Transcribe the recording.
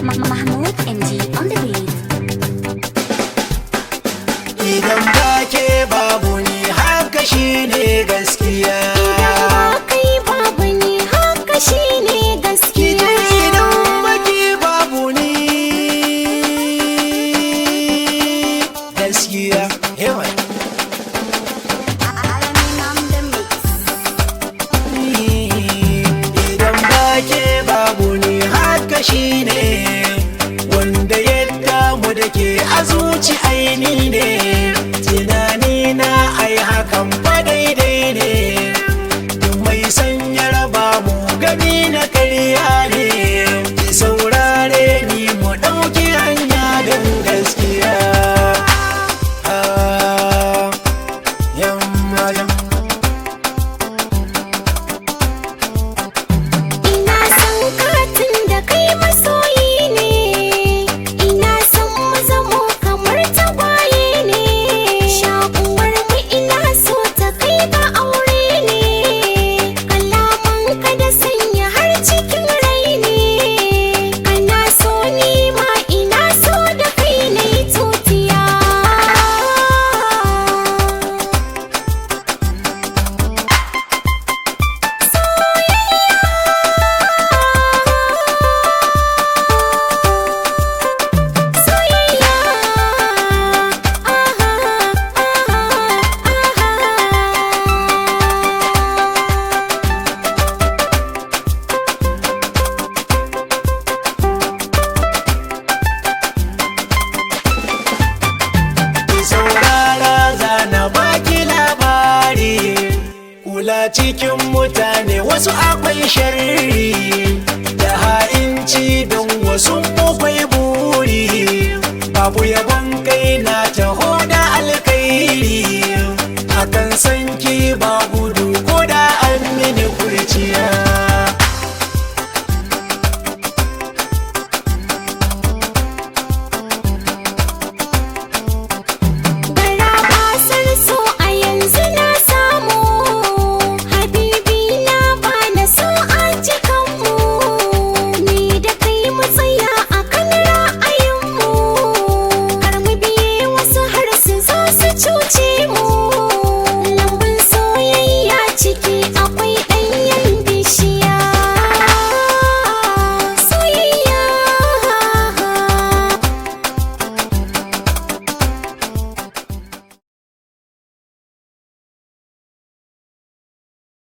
Mahmoud MG on the beat. Idan ba ke babu ni haka shine gaskiya. Idan ba kai babu ni haka shine gaskiya. Idan ba ke babu ni gaskiya. Yawa. Idan ba ke babu ni haka shine wanda ya damu da ke a zuci aini ne. Tunani na ai hakan ba daidai ne. Duk mai sanya raba mu gani na karya ne. Ki saurare ni mu ɗauki hanya don gaskiya. Yamma Ina son katin da kai masoyi ne. Ina son mu zamo kamar tagwaye ne. Shakuwar mu ina so ta kai ga aure ne. Kalaman ka da sanya har cikin rai ne. Kana so ni ma ina so da kai na yi tutiya. Soyayya, ki saurara zana baki labari. Kula cikin mutane wasu akwai sharri da ha'inci don wasu akwai buri. Babu yabon kai na taho da alkairi akan sanki babu